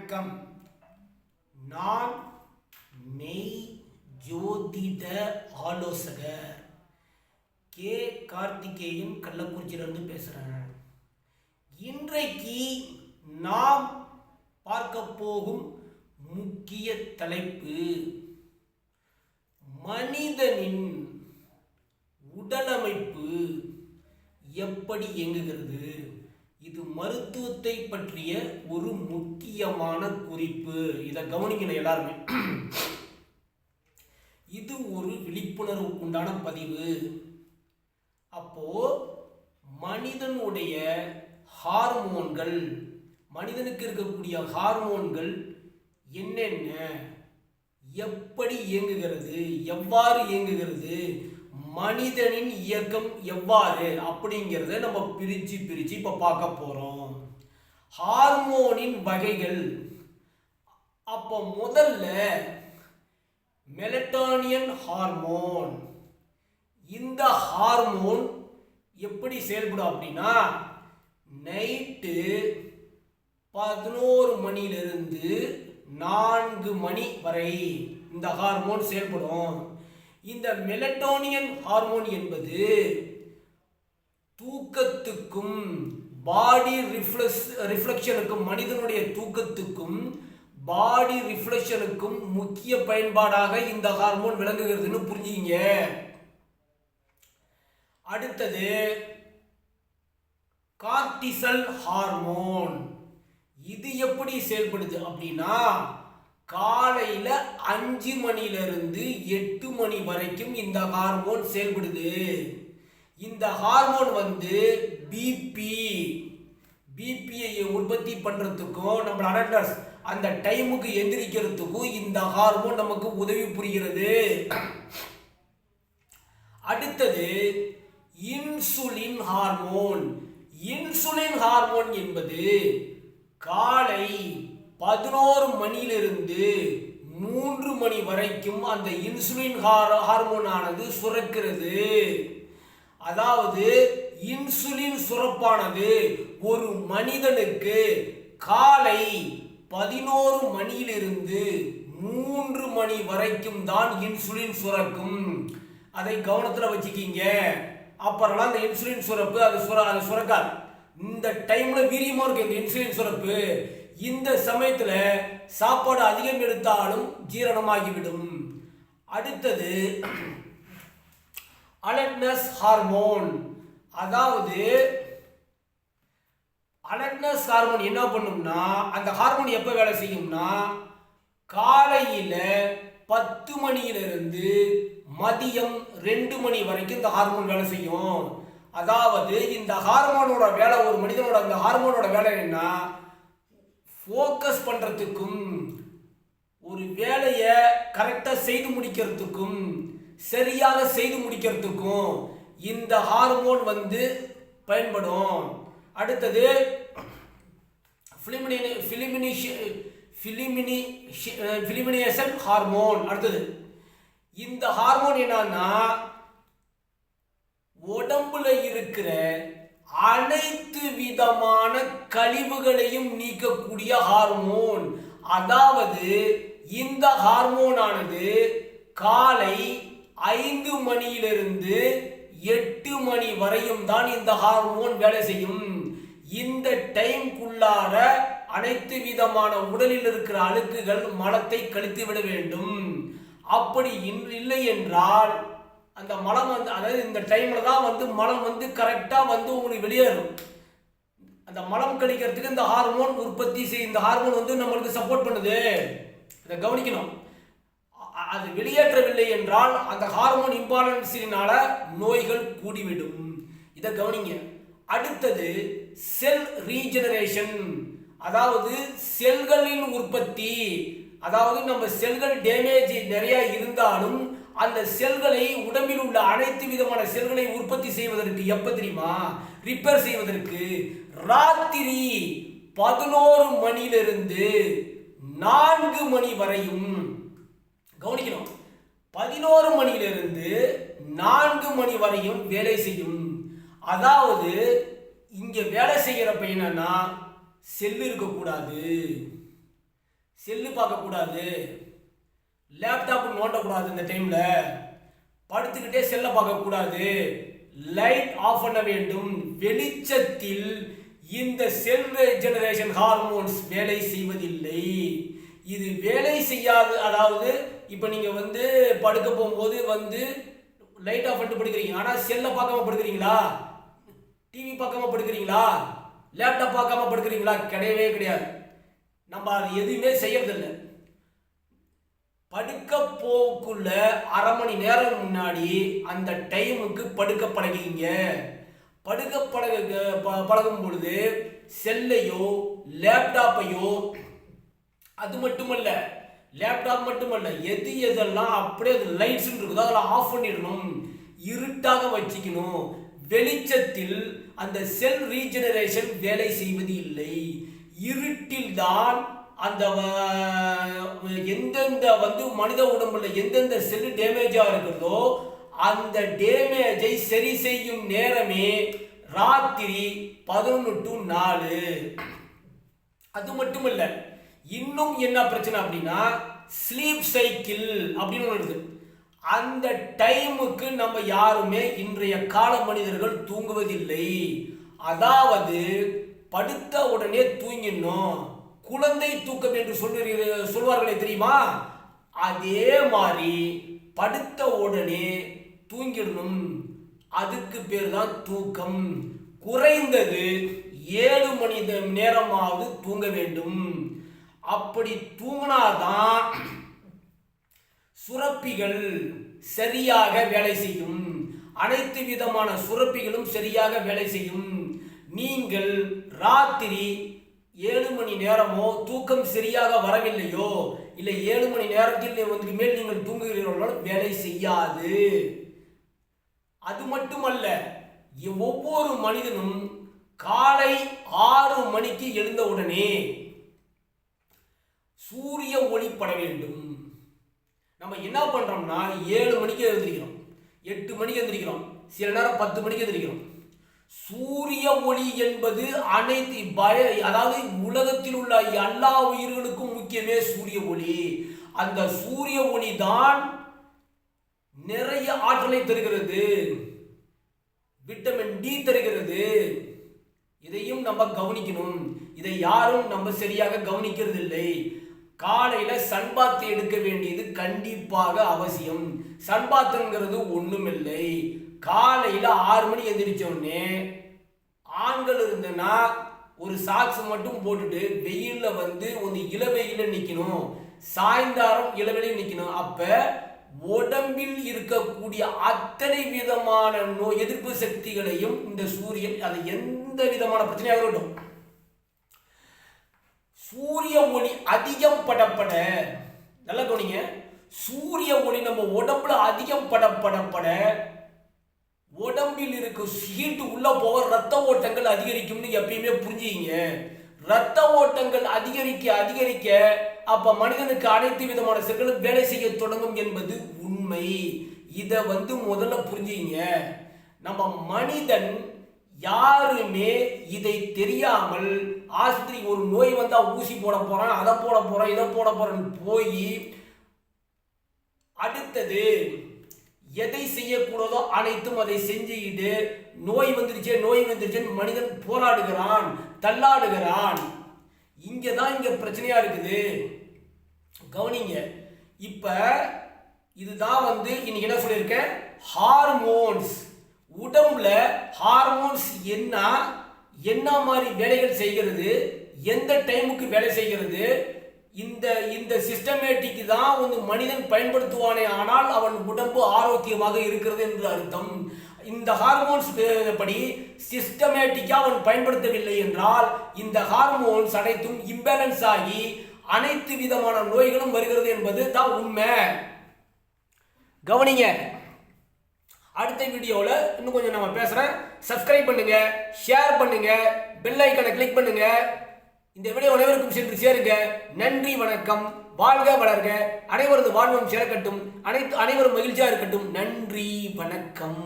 வணக்கம். நான் மெய் ஜோதிட ஆலோசகர் கே கார்த்திகேயன் கள்ளக்குறிச்சியிலிருந்து பேசுகிறேன். இன்றைக்கு நாம் பார்க்க போகும் முக்கிய தலைப்பு மனிதனின் உடலமைப்பு எப்படி இயங்குகிறது. இது மருத்துவத்தை பற்றிய ஒரு முக்கியமான குறிப்பு. இதை கவனிக்கணும் எல்லாருமே. இது ஒரு விழிப்புணர்வுக்கு உண்டான பதிவு. அப்போ மனிதனுடைய ஹார்மோன்கள், மனிதனுக்கு இருக்கக்கூடிய ஹார்மோன்கள் என்னென்ன, எப்படி இயங்குகிறது, எவ்வாறு இயங்குகிறது, மனிதனின் இயக்கம் எவ்வாறு அப்படிங்கிறத நம்ம பிரிச்சு இப்போ பார்க்க போறோம். ஹார்மோனின் வகைகள். அப்போ முதல்ல மெலட்டோனின் ஹார்மோன். இந்த ஹார்மோன் எப்படி செயல்படும் அப்படின்னா, நைட்டு 11 மணியிலிருந்து 4 மணி வரை இந்த ஹார்மோன் செயல்படும். இந்த மெலட்டோனின் ஹார்மோன் என்பது தூக்கத்துக்கும் பாடி ரிஃப்ளெக்ஷனுக்கும், மனிதனுடைய தூக்கத்துக்கும் பாடி ரிஃப்ளெக்ஷனுக்கும் முக்கிய பயன்பாடாக இந்த ஹார்மோன் விளங்குகிறதுன்னு புரிஞ்சுங்க. அடுத்தது கார்டிசல் ஹார்மோன். இது எப்படி செயல்படுது அப்படின்னா, காலையில 5 மணியிலிருந்து 8 மணி வரைக்கும் இந்த ஹார்மோன் செயல்படுது. இந்த ஹார்மோன் பிபியை உற்பத்தி பண்றதுக்கும், நம்ம அடல்ட்ஸ் அந்த டைமுக்கு எந்திரிக்கிறதுக்கும் இந்த ஹார்மோன் நமக்கு உதவி புரிகிறது. அடுத்தது இன்சுலின் ஹார்மோன். இன்சுலின் ஹார்மோன் என்பது காலை 11 மணியிலிருந்து 3 மணி வரைக்கும் அந்த இன்சுலின் ஹார்மோன் ஆனது சுரக்கிறது. அதாவது இன்சுலின் சுரப்பானது ஒரு மனிதனுக்கு காலை 11 மணியிலிருந்து 3 மணி வரைக்கும் தான் இன்சுலின் சுரக்கும். அதை கவனத்தில் வச்சுக்கிங்க. அப்புறம்லாம் அந்த இன்சுலின் சுரப்பு அது சுரக்காது. இந்த டைம்ல வீரியமா இருக்கு இந்த இன்சுலின் சுரப்பு. இந்த சமயத்துல சாப்பாடு அதிகம் எடுத்தாலும் ஜீரணமாகிவிடும். அடுத்தது அலர்ட்னஸ் ஹார்மோன். அதாவது அலர்ட்னஸ் ஹார்மோன் என்ன பண்ணும்னா, அந்த ஹார்மோன் எப்ப வேலை செய்யும்னா, காலையில 10 மணியிலிருந்து மதியம் 2 மணி வரைக்கும் இந்த ஹார்மோன் வேலை செய்யும். அதாவது இந்த ஹார்மோனோட வேலை, ஒரு மனிதனோட அந்த ஹார்மோனோட வேலை என்ன, ஃபோக்கஸ் பண்றதுக்கும், ஒரு வேலையை கரெக்டா செய்து முடிக்கிறதுக்கும், சரியாக செய்து முடிக்கிறதுக்கும் இந்த ஹார்மோன் பயன்படும். அடுத்தது பிலிமினேஷன் ஹார்மோன். அடுத்தது இந்த ஹார்மோன் என்னன்னா, உடம்புல இருக்கிற அனைத்து விதமான கழிவுகளையும் நீக்கக்கூடிய ஹார்மோன். அதாவது இந்த ஹார்மோன் ஆனது காலை 5 மணியிலிருந்து 8 மணி வரையும் தான் இந்த ஹார்மோன் வேலை செய்யும். இந்த டைம்குள்ளார அனைத்து விதமான உடலில் இருக்கிற அழுக்குகள், மலத்தை கழித்து விட வேண்டும். அப்படி இல்லை என்றால் அந்த மலம் அதாவது இந்த டைம்ல தான் மலம் கரெக்டா உங்களுக்கு வெளியேறும். அந்த மலம் கழிக்கிறதுக்கு இந்த ஹார்மோன் உற்பத்தி இந்த ஹார்மோன் நம்மளுக்கு சப்போர்ட் பண்ணுது. இதை கவனிக்கணும். அது வெளியேற்றவில்லை என்றால் அந்த ஹார்மோன் இம்பேலன்ஸினால நோய்கள் கூடிவிடும். இதை கவனிங்க. அடுத்தது செல் ரீஜெனரேஷன். அதாவது செல்களின் உற்பத்தி. அதாவது நம்ம செல்கள் டேமேஜ் நிறைய இருந்தாலும் அந்த செல்களை, உடம்பில் உள்ள அனைத்து விதமான செல்களை உற்பத்தி செய்வதற்கு எப்ப தெரியுமா, ரிப்பேர் செய்வதற்கு ராத்திரி 11 மணியிலிருந்து 4 மணி வரையும். கவனிக்கணும். 11 மணியிலிருந்து 4 மணி வரையும் வேலை செய்யும். அதாவது இங்க வேலை செய்யறப்ப என்னன்னா, செல் இருக்கக்கூடாது. செல்லு பார்க்கக்கூடாது, லேப்டாப் நோண்டக்கூடாது, இந்த டைம்ல படுத்துக்கிட்டே செல்ல பார்க்கக்கூடாது, லைட் ஆஃப் பண்ண வேண்டும். வெளிச்சத்தில் இந்த செல் ஜெனரேஷன் ஹார்மோன்ஸ் வேலை செய்வதில்லை. இது வேலை செய்யாது. அதாவது இப்போ நீங்க படுக்க போகும்போது லைட் ஆஃப் பண்ணிட்டு படுக்கிறீங்க, ஆனால் செல்லை பார்க்காம படுக்கிறீங்களா? டிவி பார்க்காம படுக்கிறீங்களா? லேப்டாப் பார்க்காம படுக்கிறீங்களா? கிடையவே கிடையாது. நம்ம அது எதுவுமே செய்யறதில்லை. படுக்க போக்குள்ள அரை மணி நேரம் முன்னாடி அந்த டைமுக்கு படுக்க பழகிங்க. படுக்க பழகும் பொழுது செல்லையோ லேப்டாப்பையோ, அது மட்டுமல்ல, லேப்டாப் மட்டுமல்ல, எதெல்லாம் அப்படியே அது லைட்ஸ் இருக்குதோ அதெல்லாம் ஆஃப் பண்ணிடணும், இருட்டாக வச்சுக்கணும். வெளிச்சத்தில் அந்த செல் ரீஜெனரேஷன் வேலை செய்வது இல்லை. இருட்டில் தான் அந்த எந்தெந்த மனித உடம்புல எந்தெந்த செல் டேமேஜா இருக்கிறதோ அந்த டேமேஜை சரி செய்யும் நேரமே ராத்திரி 11 to 4. அது மட்டுமல்ல, இன்னும் என்ன பிரச்சனை அப்படின்னா ஸ்லீப் சைக்கிள் அப்படின்னு ஒன்று இருக்கு. அந்த டைமுக்கு நம்ம யாருமே இன்றைய கால மனிதர்கள் தூங்குவதில்லை. அதாவது படுத்த உடனே தூங்கிடணும், குழந்தை தூக்கம் என்று சொல்வார்களே தெரியுமா? அதே மாதிரி படுத்த உடனே தூங்கிடணும். அதுக்கு பேர் தான் தூக்கம். குறைந்தது 7 மணி நேரமாவது தூங்க வேண்டும். அப்படி தூங்கினாதான் சுரப்பிகள் சரியாக வேலை செய்யும். அனைத்து விதமான சுரப்பிகளும் சரியாக வேலை செய்யும். நீங்கள் ராத்திரி 7 மணி நேரமோ தூக்கம் சரியாக வரவில்லையோ, இல்லை 7 மணி நேரத்தில் மேல் நீங்கள் தூங்குகிறீர்களோ வேலை செய்யாது. அது மட்டுமல்ல, ஒவ்வொரு மனிதனும் காலை 6 மணிக்கு எழுந்த உடனே சூரிய ஒளி பட வேண்டும். நம்ம என்ன பண்றோம்னா 7 மணிக்கு எழுந்திருக்கிறோம், 8 மணிக்கு எழுந்திருக்கிறோம், சில நேரம் 10 மணிக்கு எழுந்திருக்கிறோம். சூரிய ஒளி என்பது அனைத்து அதாவது உலகத்தில் உள்ள எல்லா உயிர்களுக்கும் முக்கியமே சூரிய ஒளி. அந்த சூரிய ஒளி தான் நிறைய ஆற்றலை தருகிறது, விட்டமின் டி தருகிறது. இதையும் நம்ம கவனிக்கணும். இதை யாரும் நம்ம சரியாக கவனிக்கிறது இல்லை. காலையில சன்பாத் எடுக்க வேண்டியது கண்டிப்பாக அவசியம். சன்பாத்துங்கிறது ஒண்ணுமில்லை. காலையில 6 மணி எந்திரிச்சோடனே ஆண்கள் இருந்தனா ஒரு சாக்ஸ் மட்டும் போட்டுட்டு வெயில்ல ஒரு இளவெயில நிக்கணும், சாயந்தாரம் இளவெளியில் நிக்கணும். அப்ப உடம்பில் இருக்கக்கூடிய அத்தனை விதமான நோய் எதிர்ப்பு சக்திகளையும் இந்த சூரியன், அது எந்த விதமான பிரச்சனையாக இருக்கட்டும், சூரிய ஒளி அதிகம் படப்பட, நல்லா கவனிங்க, சூரிய ஒளி நம்ம உடம்புல அதிகம் படப்பட உடம்பில் இருக்க ஹீட் உள்ள போக ரத்த ஓட்டங்கள் அதிகரிக்கும்னு எப்பயுமே புரிஞ்சுங்க. ரத்த ஓட்டங்கள் அதிகரிக்க அப்ப மனிதனுக்கு அனைத்து விதமான செல்களும் வேலை செய்ய தொடங்கும் என்பது உண்மை. இத முதல்ல புரிஞ்சுங்க. நம்ம மனிதன் யாருமே இதை தெரியாமல் ஆஸ்பத்திரி ஒரு நோய் வந்தா ஊசி போட போறான், அதை போட போறான், இதை போட போறான்னு போய் அடுத்தது எதை செய்யக்கூடாதோ அனைத்தும் அதை செஞ்சுக்கிட்டு நோய் வந்துருச்சு மனிதன் போராடுகிறான், தள்ளாடுகிறான். இங்க பிரச்சனையா இருக்குது. கவனிங்க. இப்ப இதுதான் இன்னைக்கு என்ன சொல்லியிருக்கேன், ஹார்மோன்ஸ். உடம்புல ஹார்மோன்ஸ் என்ன மாதிரி வேலைகள் செய்கிறது, எந்த டைமுக்கு வேலை செய்கிறது, இந்த சிஸ்டமேட்டிக் தான் மனிதன் பயன்படுத்துவானே ஆனால் அவன் உடம்பு ஆரோக்கியமாக இருக்கிறது என்று அர்த்தம். இந்த ஹார்மோன்ஸ் படி சிஸ்டமேட்டிக்கா அவன் பயன்படுத்தவில்லை என்றால் இந்த ஹார்மோன்ஸ் அனைத்தும் இம்பேலன்ஸ் ஆகி அனைத்து விதமான நோய்களும் வருகிறது என்பது தான் உண்மை. கவனிங்க. அடுத்த வீடியோவில் இன்னும் கொஞ்சம் நம்ம பேசுறேன். சப்ஸ்கிரைப் பண்ணுங்க, ஷேர் பண்ணுங்க, பெல் ஐகானை கிளிக் பண்ணுங்க. இந்த வீடியோ அனைவருக்கும் சென்று சேருங்க. நன்றி, வணக்கம். வாழ்க வளர்க. அனைவரது வாழ்வும் சிறக்கட்டும். அனைவரும் மகிழ்ச்சியா இருக்கட்டும். நன்றி, வணக்கம்.